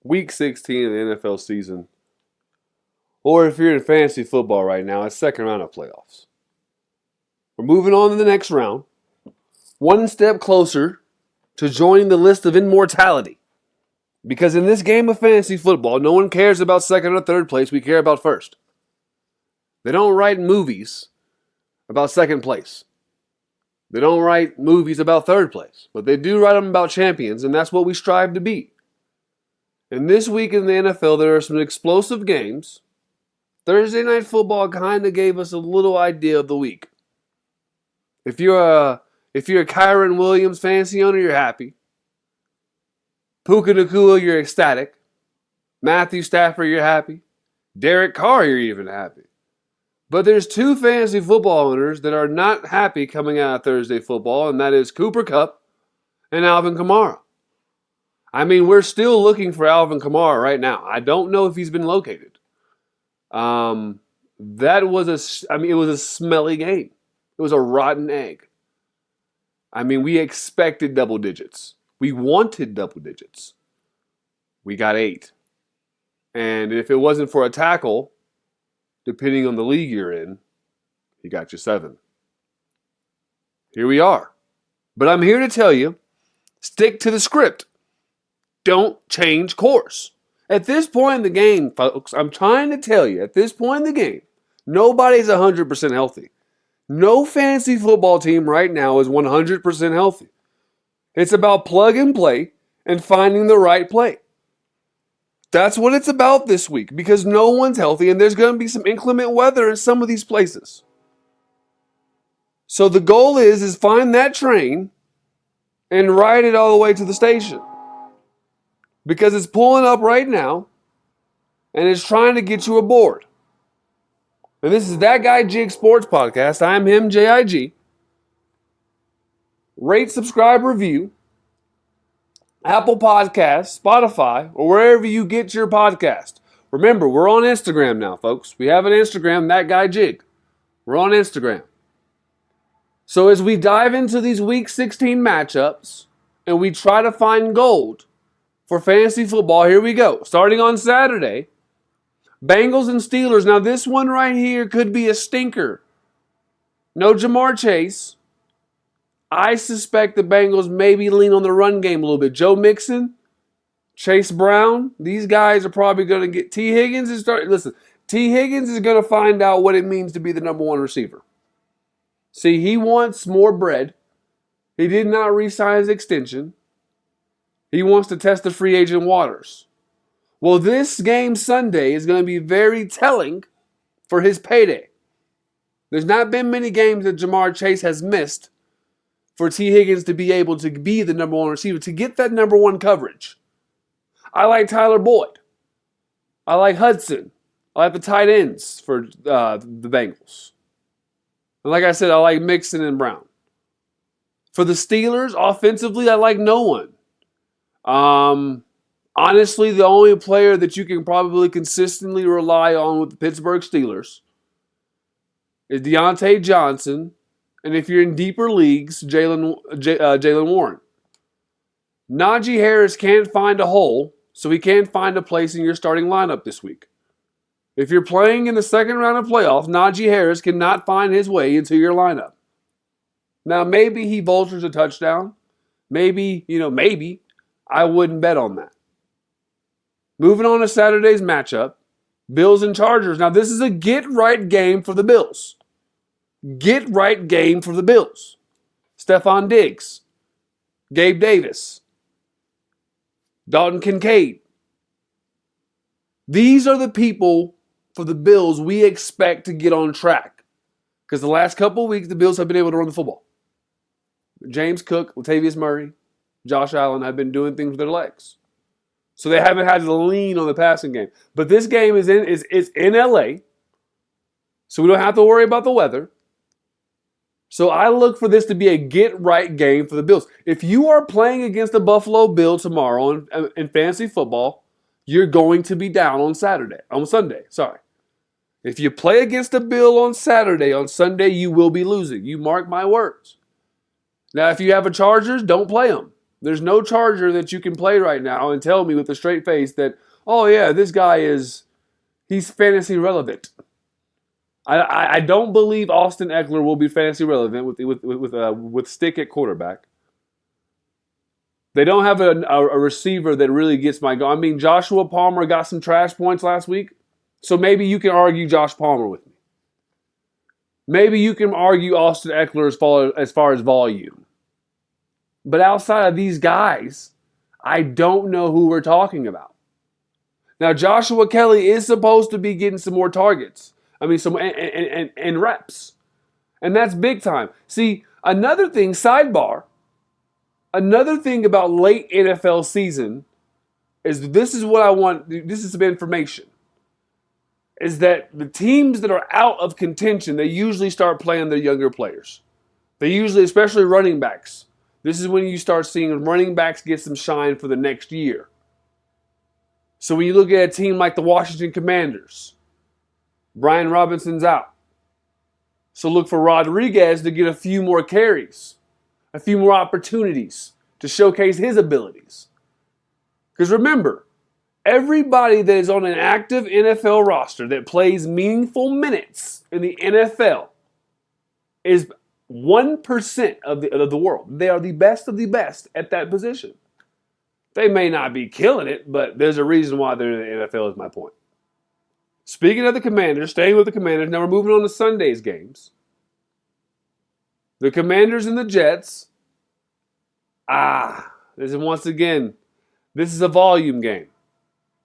Week 16 of the NFL season, or if you're in fantasy football right now, it's second round of playoffs. We're moving on to the next round, one step closer to joining the list of immortality. Because in this game of fantasy football, no one cares about second or third place, we care about first. They don't write movies about second place. They don't write movies about third place, but they do write them about champions, and that's what we strive to be. And this week in the NFL, there are some explosive games. Thursday Night Football kind of gave us a little idea of the week. If you're a Kyron Williams fantasy owner, you're happy. Puka Nacua, you're ecstatic. Matthew Stafford, you're happy. Derek Carr, you're even happy. But there's two fantasy football owners that are not happy coming out of Thursday football, and that is Cooper Kupp and Alvin Kamara. I mean, we're still looking for Alvin Kamara right now. I don't know if he's been located. It was a smelly game. It was a rotten egg. I mean, we expected double digits. We wanted double digits. We got 8. And if it wasn't for a tackle, depending on the league you're in, he got you 7. Here we are. But I'm here to tell you, stick to the script. Don't change course. At this point in the game, folks, I'm trying to tell you, at this point in the game, nobody's 100% healthy. No fantasy football team right now is 100% healthy. It's about plug and play and finding the right play. That's what it's about this week because no one's healthy and there's going to be some inclement weather in some of these places. So the goal is find that train and ride it all the way to the station. Because it's pulling up right now and it's trying to get you aboard. And this is That Guy Jig Sports Podcast. I'm him, J-I-G. Rate, subscribe, review. Apple Podcasts, Spotify, or wherever you get your podcast. Remember, we're on Instagram now, folks. We have an Instagram, That Guy Jig. We're on Instagram. So as we dive into these Week 16 matchups and we try to find gold for fantasy football, here we go. Starting on Saturday, Bengals and Steelers. Now this one right here could be a stinker. No Jamar Chase. I suspect the Bengals maybe lean on the run game a little bit. Joe Mixon, Chase Brown, these guys are probably going to get... T. Higgins is starting... Listen, T. Higgins is going to find out what it means to be the number one receiver. See, he wants more bread. He did not re-sign his extension. He wants to test the free agent waters. Well, this game Sunday is going to be very telling for his payday. There's not been many games that Jamar Chase has missed for T. Higgins to be able to be the number one receiver, to get that number one coverage. I like Tyler Boyd. I like Hudson. I like the tight ends for the Bengals. And like I said, I like Mixon and Brown. For the Steelers, offensively, I like no one. Honestly, the only player that you can probably consistently rely on with the Pittsburgh Steelers is Deontay Johnson. And if you're in deeper leagues, Jaylen Warren. Najee Harris can't find a hole, so he can't find a place in your starting lineup this week. If you're playing in the second round of playoffs, Najee Harris cannot find his way into your lineup. Now, maybe he vultures a touchdown. Maybe. I wouldn't bet on that. Moving on to Saturday's matchup, Bills and Chargers. Now, this is a get-right game for the Bills. Get-right game for the Bills. Stephon Diggs, Gabe Davis, Dalton Kincaid. These are the people for the Bills we expect to get on track. Because the last couple of weeks, the Bills have been able to run the football. James Cook, Latavius Murray, Josh Allen have been doing things with their legs. So they haven't had to lean on the passing game. But this game is in LA. So we don't have to worry about the weather. So I look for this to be a get-right game for the Bills. If you are playing against the Buffalo Bills tomorrow in fantasy football, you're going to be down on Sunday. If you play against the Bill on Sunday you will be losing. You mark my words. Now, if you have a Chargers, don't play them. There's no Charger that you can play right now and tell me with a straight face that, oh yeah, this guy he's fantasy relevant. I don't believe Austin Eckler will be fantasy relevant with Stick at quarterback. They don't have a receiver that really gets my goal. I mean, Joshua Palmer got some trash points last week, so maybe you can argue Josh Palmer with me. Maybe you can argue Austin Eckler as far as volume. But outside of these guys, I don't know who we're talking about. Now, Joshua Kelly is supposed to be getting some more targets. I mean, and reps. And that's big time. See, another thing, sidebar, another thing about late NFL season is this is what I want, this is some information, is that the teams that are out of contention, they usually start playing their younger players. They usually, especially running backs, this is when you start seeing running backs get some shine for the next year. So when you look at a team like the Washington Commanders, Brian Robinson's out. So look for Rodriguez to get a few more carries, a few more opportunities to showcase his abilities. Because remember, everybody that is on an active NFL roster that plays meaningful minutes in the NFL is 1% of the world. They are the best of the best at that position. They may not be killing it, but there's a reason why they're in the NFL is my point. Speaking of the Commanders, staying with the Commanders, now we're moving on to Sunday's games. The Commanders and the Jets. This is once again, this is a volume game.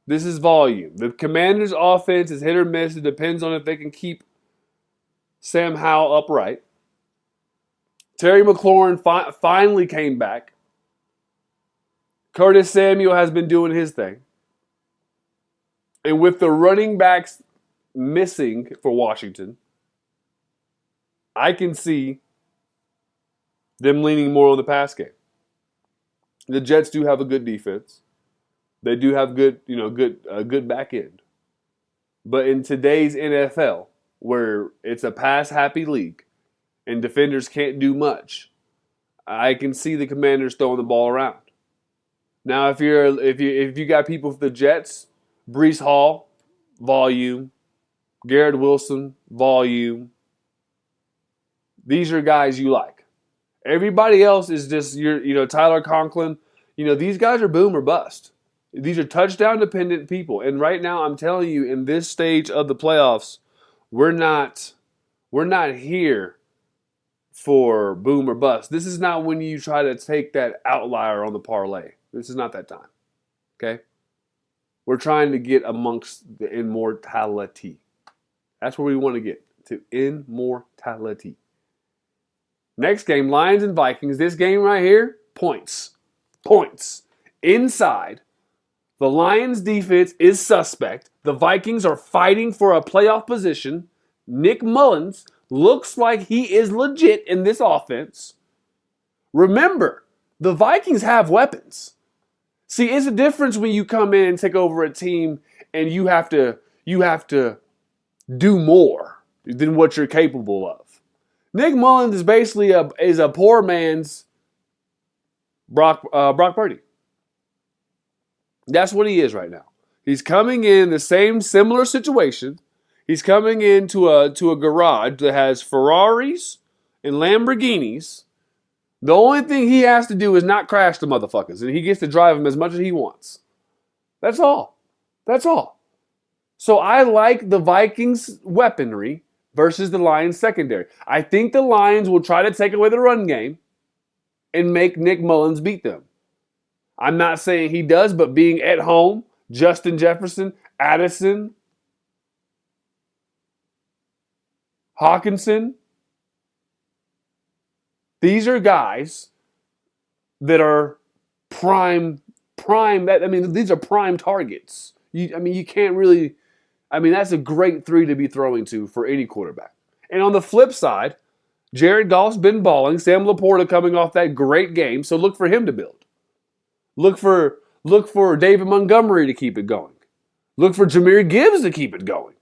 This is volume. The Commanders' offense is hit or miss. It depends on if they can keep Sam Howell upright. Terry McLaurin finally came back. Curtis Samuel has been doing his thing. And with the running backs missing for Washington, I can see them leaning more on the pass game. The Jets do have a good defense. They do have good back end. But in today's NFL, where it's a pass-happy league and defenders can't do much, I can see the Commanders throwing the ball around. Now, if you got people for the Jets, Breece Hall, volume. Garrett Wilson, volume. These are guys you like. Everybody else is just Tyler Conklin. These guys are boom or bust. These are touchdown dependent people. And right now, I'm telling you, in this stage of the playoffs, we're not here for boom or bust. This is not when you try to take that outlier on the parlay. This is not that time. Okay? We're trying to get amongst the immortality. That's where we want to get, to immortality. Next game, Lions and Vikings. This game right here, points. Points. Inside, the Lions defense is suspect. The Vikings are fighting for a playoff position. Nick Mullins looks like he is legit in this offense. Remember, the Vikings have weapons. See, it's a difference when you come in and take over a team and you have to do more than what you're capable of. Nick Mullins is basically a poor man's Brock Purdy. That's what he is right now. He's coming in the same similar situation. He's coming into a garage that has Ferraris and Lamborghinis. The only thing he has to do is not crash the motherfuckers, and he gets to drive them as much as he wants. That's all. That's all. So I like the Vikings' weaponry versus the Lions' secondary. I think the Lions will try to take away the run game and make Nick Mullins beat them. I'm not saying he does, but being at home, Justin Jefferson, Addison, Hawkinson, these are guys that are prime. These are prime targets. You can't really. That's a great three to be throwing to for any quarterback. And on the flip side, Jared Goff's been balling. Sam Laporta coming off that great game, so look for him to build. Look for David Montgomery to keep it going. Look for Jahmyr Gibbs to keep it going.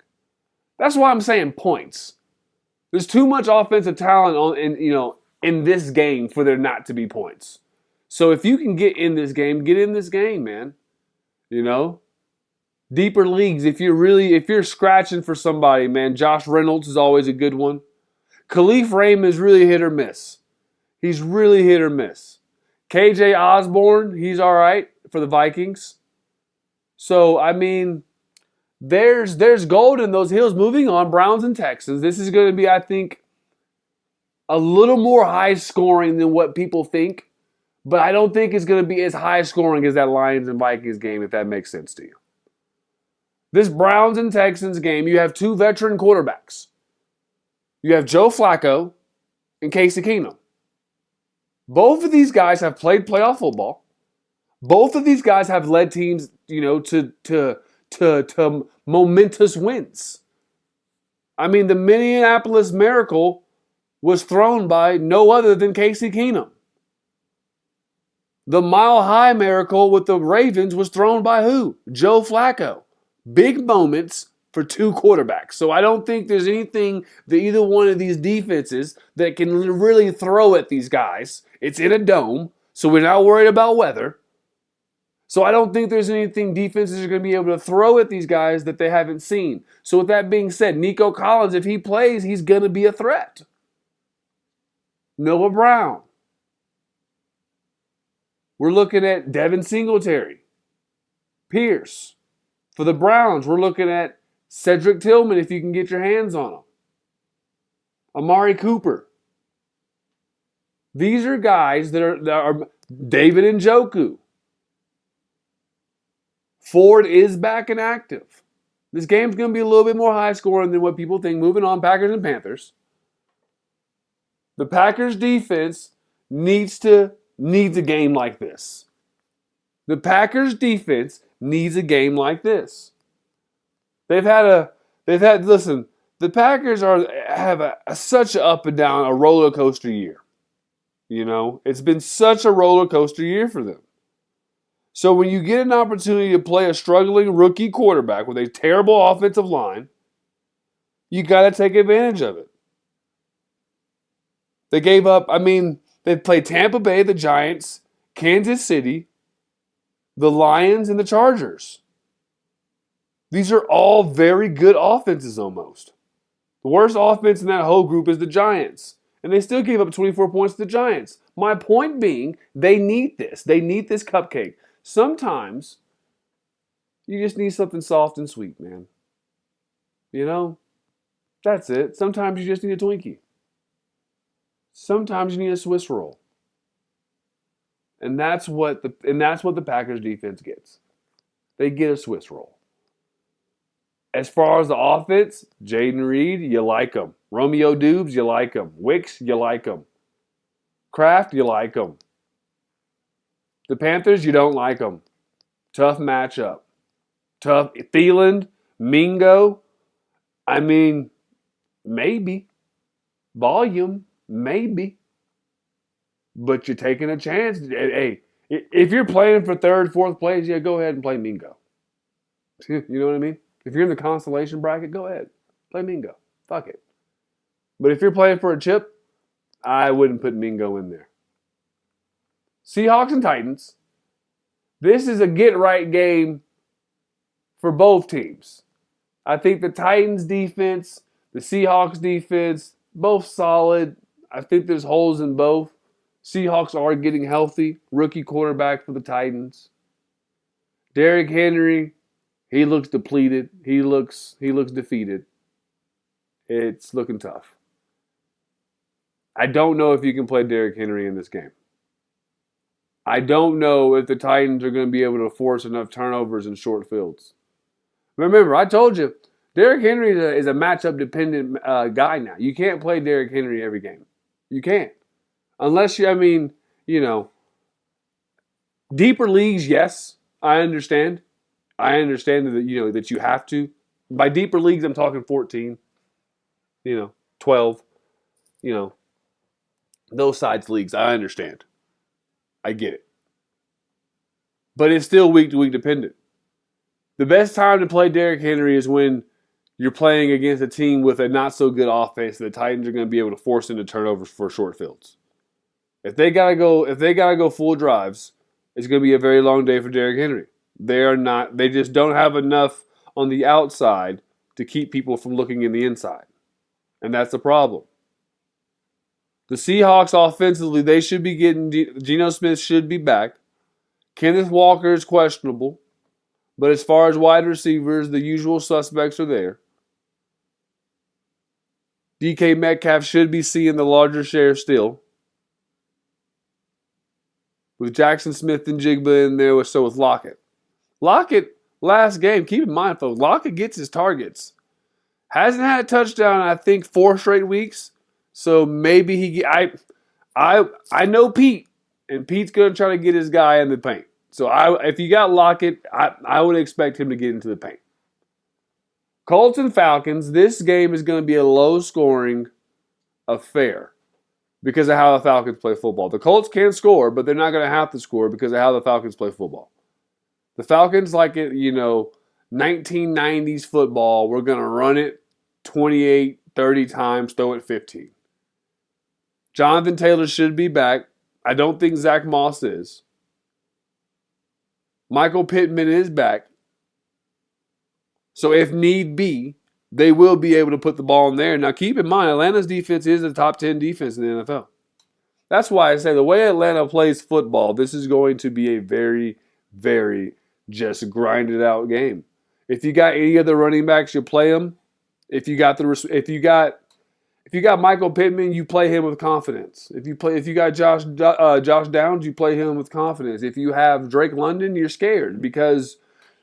That's why I'm saying points. There's too much offensive talent in this game for there not to be points. So if you can get in this game, get in this game, man. You know? Deeper leagues, if you're scratching for somebody, man, Josh Reynolds is always a good one. Khalif Raymond is really hit or miss. He's really hit or miss. KJ Osborne, he's all right for the Vikings. So, I mean, there's gold in those hills. Moving on, Browns and Texans. This is going to be, I think, a little more high scoring than what people think. But I don't think it's going to be as high scoring as that Lions and Vikings game, if that makes sense to you. This Browns and Texans game, you have two veteran quarterbacks. You have Joe Flacco and Casey Keenum. Both of these guys have played playoff football. Both of these guys have led teams, to momentous wins. I mean, the Minneapolis Miracle was thrown by no other than Casey Keenum. The Mile High Miracle with the Ravens was thrown by who? Joe Flacco. Big moments for two quarterbacks. So I don't think there's anything that either one of these defenses that can really throw at these guys. It's in a dome, so we're not worried about weather. So I don't think there's anything defenses are going to be able to throw at these guys that they haven't seen. So with that being said, Nico Collins, if he plays, he's going to be a threat. Noah Brown. We're looking at Devin Singletary. Pierce. For the Browns, we're looking at Cedric Tillman if you can get your hands on him. Amari Cooper. These are guys that are David Njoku. Ford is back and active. This game's going to be a little bit more high scoring than what people think. Moving on, Packers and Panthers. The Packers defense needs a game like this. The Packers defense needs a game like this. Listen, the Packers have such an up and down, a roller coaster year. You know, it's been such a roller coaster year for them. So when you get an opportunity to play a struggling rookie quarterback with a terrible offensive line, you got to take advantage of it. They gave up, they played Tampa Bay, the Giants, Kansas City, the Lions, and the Chargers. These are all very good offenses almost. The worst offense in that whole group is the Giants. And they still gave up 24 points to the Giants. My point being, they need this. They need this cupcake. Sometimes, you just need something soft and sweet, man. You know? That's it. Sometimes you just need a Twinkie. Sometimes you need a Swiss roll. And that's what the Packers defense gets. They get a Swiss roll. As far as the offense, Jaden Reed, you like him. Romeo Dubes, you like him. Wicks, you like him. Kraft, you like him. The Panthers, you don't like them. Tough matchup. Tough. Thielen, Mingo, maybe. Volume, maybe. But you're taking a chance. Hey, if you're playing for third, fourth place, yeah, go ahead and play Mingo. You know what I mean? If you're in the consolation bracket, go ahead. Play Mingo. Fuck it. But if you're playing for a chip, I wouldn't put Mingo in there. Seahawks and Titans. This is a get-right game for both teams. I think the Titans defense, the Seahawks defense, both solid. I think there's holes in both. Seahawks are getting healthy. Rookie quarterback for the Titans. Derrick Henry, he looks depleted. He looks defeated. It's looking tough. I don't know if you can play Derrick Henry in this game. I don't know if the Titans are going to be able to force enough turnovers in short fields. Remember, I told you, Derrick Henry is a matchup-dependent guy now. You can't play Derrick Henry every game. You can't. Unless deeper leagues, yes, I understand. I understand that, that you have to. By deeper leagues, I'm talking 14, 12, those sides leagues. I understand. I get it. But it's still week-to-week dependent. The best time to play Derrick Henry is when you're playing against a team with a not-so-good offense that the Titans are going to be able to force into turnovers for short fields. If they gotta go full drives, it's gonna be a very long day for Derrick Henry. They just don't have enough on the outside to keep people from looking in the inside. And that's the problem. The Seahawks offensively, they should be getting Geno Smith should be back. Kenneth Walker is questionable. But as far as wide receivers, the usual suspects are there. DK Metcalf should be seeing the larger share still. With Jackson Smith and Jigba in there, so with Lockett. Lockett, last game, keep in mind, folks, Lockett gets his targets. Hasn't had a touchdown, I think, 4 straight weeks. So maybe I know Pete, and Pete's going to try to get his guy in the paint. So if you got Lockett, I would expect him to get into the paint. Colts and Falcons, this game is going to be a low-scoring affair because of how the Falcons play football. The Colts can score, but they're not going to have to score because of how the Falcons play football. The Falcons, like it, 1990s football, we're going to run it 28, 30 times, throw it 15. Jonathan Taylor should be back. I don't think Zach Moss is. Michael Pittman is back. So if need be, they will be able to put the ball in there. Now keep in mind, Atlanta's defense is a top 10 defense in the NFL. That's why I say the way Atlanta plays football, this is going to be a very, very just grinded out game. If you got any other running backs, you play them. If you got Michael Pittman, you play him with confidence. If you got Josh Downs, you play him with confidence. If you have Drake London, you're scared because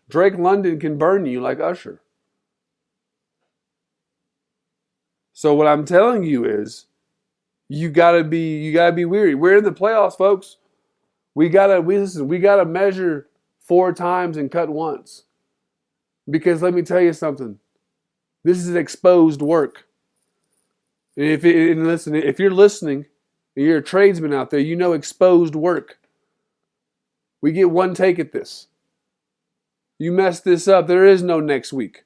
Drake London can burn you like Usher. So what I'm telling you is, you gotta be weary. We're in the playoffs, folks. We gotta measure 4 times and cut once. Because let me tell you something. This is exposed work. And if you're listening, and you're a tradesman out there, you know exposed work. We get one take at this. You mess this up, there is no next week.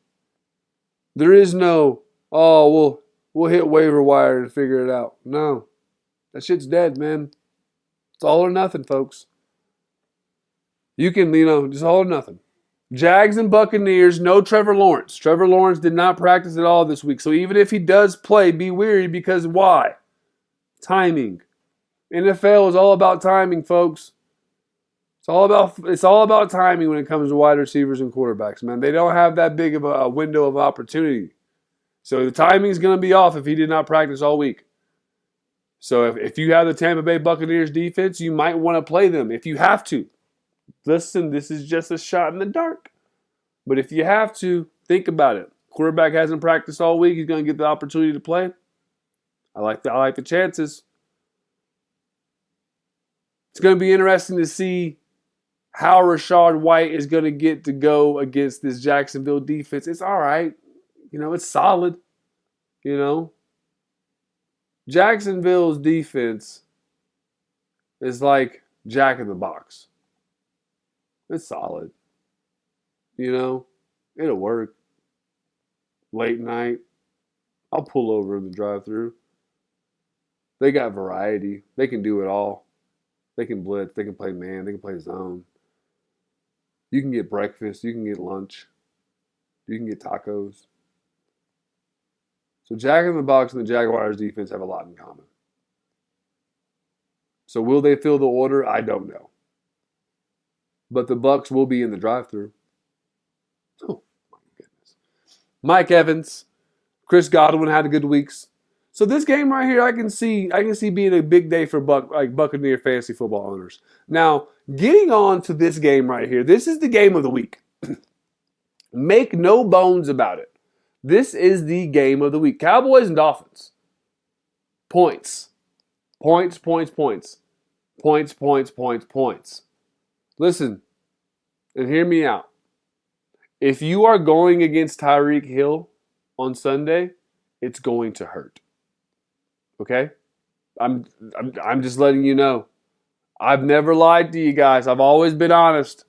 There is no, we'll hit waiver wire and figure it out. No. That shit's dead, man. It's all or nothing, folks. You can, just all or nothing. Jags and Buccaneers, no Trevor Lawrence. Trevor Lawrence did not practice at all this week. So even if he does play, be weary because why? Timing. NFL is all about timing, folks. It's all about timing when it comes to wide receivers and quarterbacks, man. They don't have that big of a window of opportunity. So the timing's going to be off if he did not practice all week. So if you have the Tampa Bay Buccaneers defense, you might want to play them if you have to. Listen, this is just a shot in the dark. But if you have to, think about it. Quarterback hasn't practiced all week. He's going to get the opportunity to play. I like the chances. It's going to be interesting to see how Rachaad White is going to get to go against this Jacksonville defense. It's all right. It's solid. Jacksonville's defense is like Jack in the Box. It's solid. It'll work. Late night, I'll pull over in the drive-thru. They got variety. They can do it all. They can blitz. They can play man. They can play zone. You can get breakfast. You can get lunch. You can get tacos. So Jack in the Box and the Jaguars defense have a lot in common. So will they fill the order? I don't know. But the Bucs will be in the drive-thru. Oh, my goodness. Mike Evans, Chris Godwin had good weeks. So this game right here, I can see being a big day for Buccaneer fantasy football owners. Now, getting on to this game right here, this is the game of the week. Make no bones about it. This is the game of the week. Cowboys and Dolphins. Points. Points, points, points. Points, points, points, points. Listen, and hear me out. If you are going against Tyreek Hill on Sunday, it's going to hurt. Okay? I'm just letting you know. I've never lied to you guys. I've always been honest.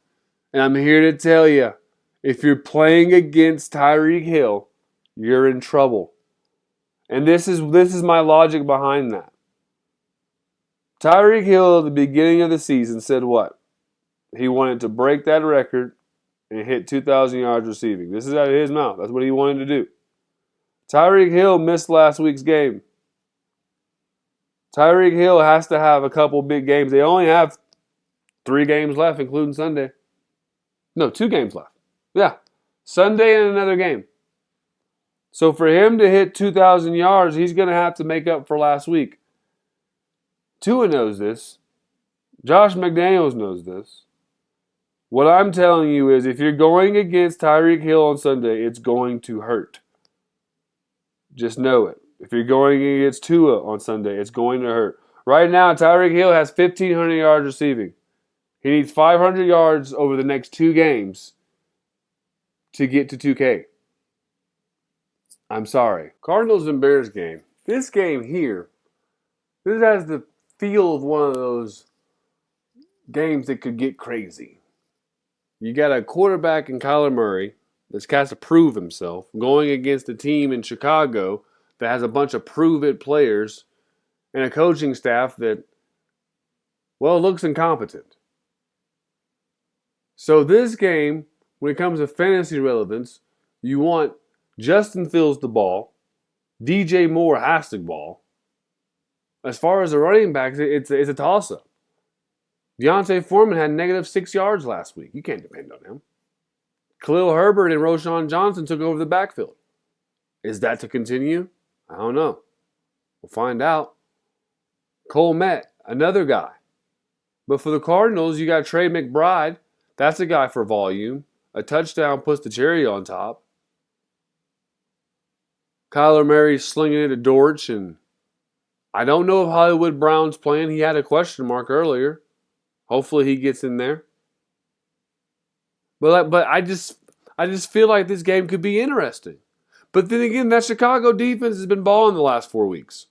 And I'm here to tell you, if you're playing against Tyreek Hill, you're in trouble. And this is my logic behind that. Tyreek Hill at the beginning of the season said what? He wanted to break that record and hit 2,000 yards receiving. This is out of his mouth. That's what he wanted to do. Tyreek Hill missed last week's game. Tyreek Hill has to have a couple big games. They only have 3 games left, including Sunday. No, 2 games left. Yeah, Sunday and another game. So for him to hit 2,000 yards, he's going to have to make up for last week. Tua knows this. Josh McDaniels knows this. What I'm telling you is if you're going against Tyreek Hill on Sunday, it's going to hurt. Just know it. If you're going against Tua on Sunday, it's going to hurt. Right now, Tyreek Hill has 1,500 yards receiving. He needs 500 yards over the next 2 games to get to 2K. I'm sorry. Cardinals and Bears game. This game here, this has the feel of one of those games that could get crazy. You got a quarterback in Kyler Murray that's got to prove himself going against a team in Chicago that has a bunch of prove-it players and a coaching staff that, well, looks incompetent. So this game, when it comes to fantasy relevance, you want Justin Fields the ball. DJ Moore has the ball. As far as the running backs, it's a toss-up. Deontay Foreman had -6 yards last week. You can't depend on him. Khalil Herbert and Roschon Johnson took over the backfield. Is that to continue? I don't know. We'll find out. Cole Met, another guy. But for the Cardinals, you got Trey McBride. That's a guy for volume. A touchdown puts the cherry on top. Kyler Murray slinging it at Dortch, and I don't know if Hollywood Brown's playing. He had a question mark earlier. Hopefully he gets in there. But I just feel like this game could be interesting. But then again, that Chicago defense has been balling the last 4 weeks.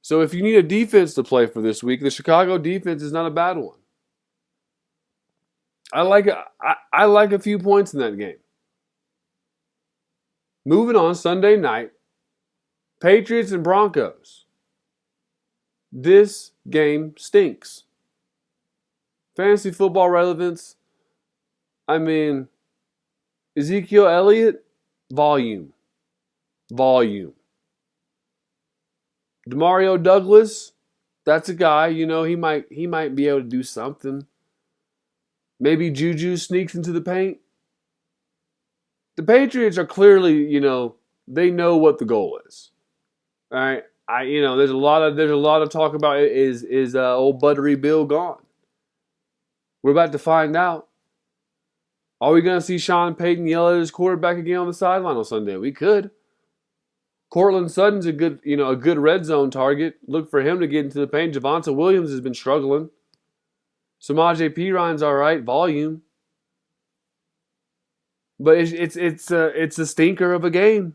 So if you need a defense to play for this week, the Chicago defense is not a bad one. I like a few points in that game. Moving on, Sunday night, Patriots and Broncos. This game stinks. Fantasy football relevance. I mean, Ezekiel Elliott, volume. Demario Douglas, that's a guy, he might be able to do something. Maybe Juju sneaks into the paint. The Patriots are clearly, they know what the goal is. All right, there's a lot of talk about is old Buttery Bill gone? We're about to find out. Are we going to see Sean Payton yell at his quarterback again on the sideline on Sunday? We could. Cortland Sutton's a good red zone target. Look for him to get into the paint. Javonte Williams has been struggling. Samaje Perine all right, volume. But it's a stinker of a game.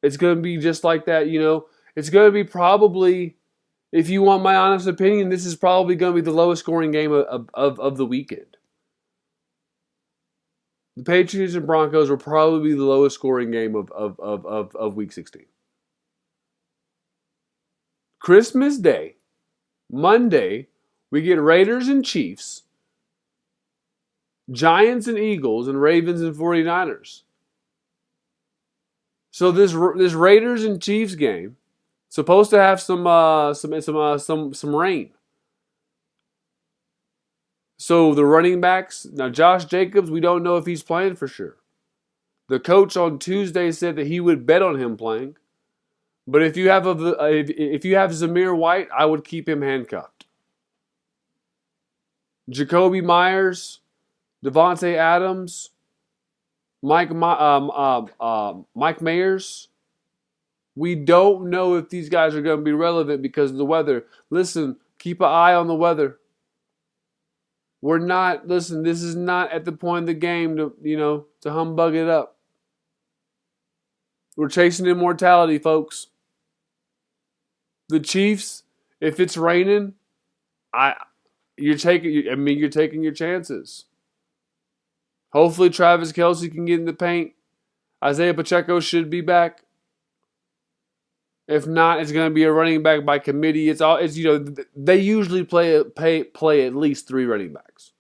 It's going to be just like that, It's going to be probably, if you want my honest opinion, this is probably going to be the lowest scoring game of the weekend. The Patriots and Broncos will probably be the lowest scoring game of Week 16. Christmas Day, Monday, we get Raiders and Chiefs, Giants and Eagles, and Ravens and 49ers. So this Raiders and Chiefs game supposed to have some rain. So the running backs, now Josh Jacobs, we don't know if he's playing for sure. The coach on Tuesday said that he would bet on him playing. But if you have Zamir White, I would keep him handcuffed. Jacoby Myers, Devontae Adams, Mike Mayers. We don't know if these guys are going to be relevant because of the weather. Listen, keep an eye on the weather. This is not at the point of the game to humbug it up. We're chasing immortality, folks. The Chiefs, if it's raining, you're taking your chances. Hopefully Travis Kelce can get in the paint. Isaiah Pacheco should be back. If not, it's going to be a running back by committee. They usually play at least 3 running backs.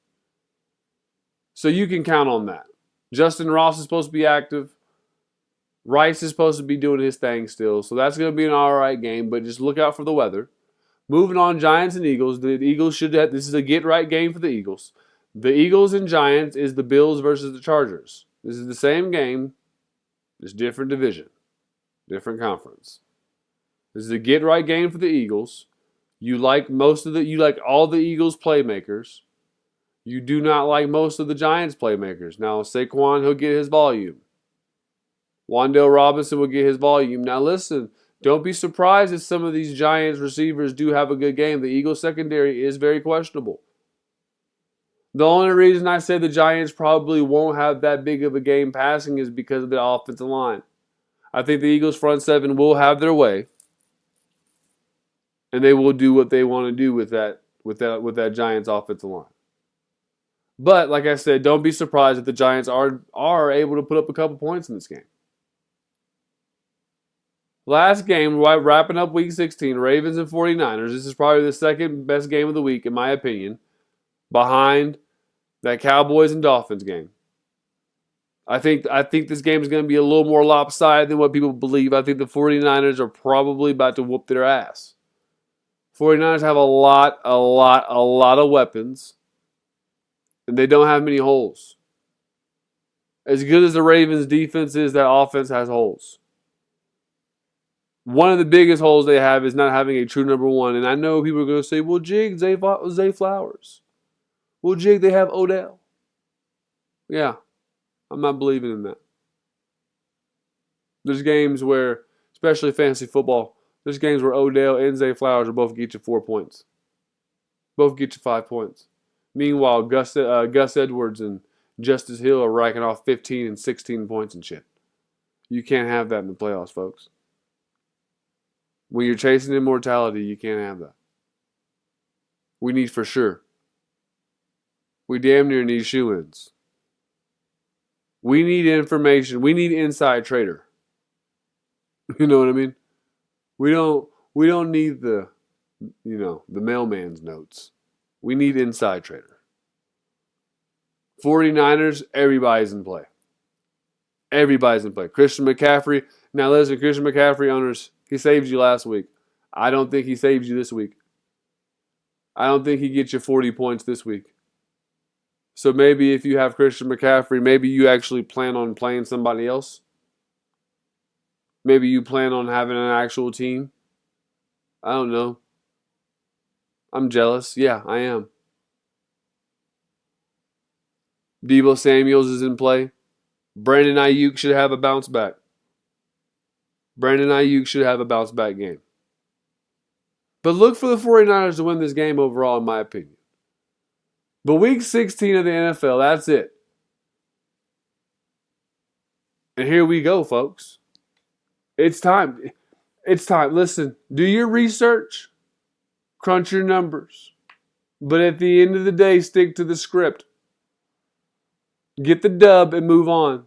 So you can count on that. Justin Ross is supposed to be active. Rice is supposed to be doing his thing still. So that's going to be an all right game, but just look out for the weather. Moving on, Giants and Eagles. The Eagles should have, this is a get-right game for the Eagles. The Eagles and Giants is the Bills versus the Chargers. This is the same game, just different division, different conference. This is a get-right game for the Eagles. You like all the Eagles playmakers. You do not like most of the Giants playmakers. Now, Saquon, he'll get his volume. Wan'Dale Robinson will get his volume. Now, listen, don't be surprised if some of these Giants receivers do have a good game. The Eagles secondary is very questionable. The only reason I say the Giants probably won't have that big of a game passing is because of the offensive line. I think the Eagles front seven will have their way, and they will do what they want to do with that Giants offensive line. But like I said, don't be surprised if the Giants are able to put up a couple points in this game. Last game, wrapping up Week 16, Ravens and 49ers. This is probably the second best game of the week, in my opinion, behind that Cowboys and Dolphins game. I think this game is going to be a little more lopsided than what people believe. I think the 49ers are probably about to whoop their ass. 49ers have a lot of weapons, and they don't have many holes. As good as the Ravens' defense is, that offense has holes. One of the biggest holes they have is not having a true number one. And I know people are going to say, well, Jig, Zay Flowers. Well, Jig, they have Odell. Yeah, I'm not believing in that. There's games where, especially fantasy football, there's games where Odell and Zay Flowers will both get you 4 points. Both get you 5 points. Meanwhile, Gus Edwards and Justice Hill are racking off 15 and 16 points and shit. You can't have that in the playoffs, folks. When you're chasing immortality, you can't have that. We need for sure. We damn near need shoe-ins. We need information. We need inside trader. You know what I mean? We don't need the mailman's notes. We need inside trader. 49ers, everybody's in play. Everybody's in play. Christian McCaffrey. Now listen, Christian McCaffrey owners, he saved you last week. I don't think he saves you this week. I don't think he gets you 40 points this week. So maybe if you have Christian McCaffrey, maybe you actually plan on playing somebody else. Maybe you plan on having an actual team. I don't know. I'm jealous. Yeah, I am. Deebo Samuels is in play. Brandon Ayuk should have a bounce back. Brandon Ayuk should have a bounce back game. But look for the 49ers to win this game overall, in my opinion. But Week 16 of the NFL, that's it. And here we go, folks. It's time. It's time. Listen, do your research. Crunch your numbers. But at the end of the day, stick to the script. Get the dub and move on.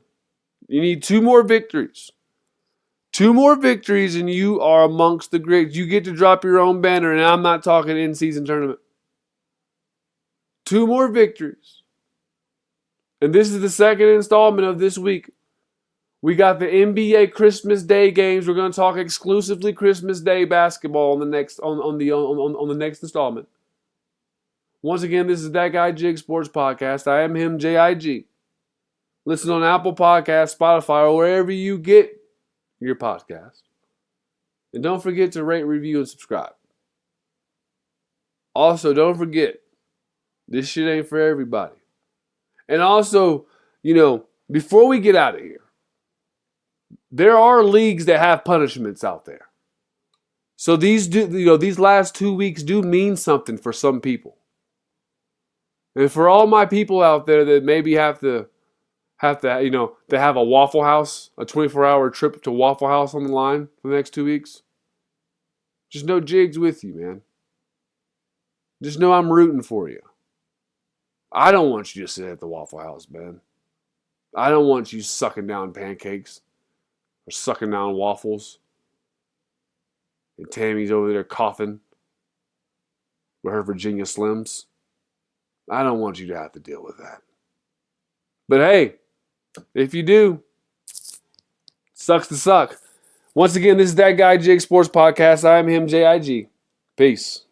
You need 2 more victories. 2 more victories and you are amongst the greats. You get to drop your own banner, and I'm not talking in-season tournament. 2 more victories. And this is the second installment of this week. We got the NBA Christmas Day games. We're going to talk exclusively Christmas Day basketball on the next installment. Once again, this is That Guy Jig Sports Podcast. I am him, JIG. Listen on Apple Podcasts, Spotify, or wherever you get your podcast. And don't forget to rate, review, and subscribe. Also, don't forget, this shit ain't for everybody. And also, before we get out of here, there are leagues that have punishments out there. So these last 2 weeks do mean something for some people. And for all my people out there that maybe have to have a Waffle House, a 24-hour trip to Waffle House on the line for the next 2 weeks, just know Jig's with you, man. Just know I'm rooting for you. I don't want you to sit at the Waffle House, man. I don't want you sucking down pancakes or sucking down waffles. And Tammy's over there coughing with her Virginia Slims. I don't want you to have to deal with that. But hey, if you do, sucks to suck. Once again, this is That Guy Jig Sports Podcast. I am him, JIG. Peace.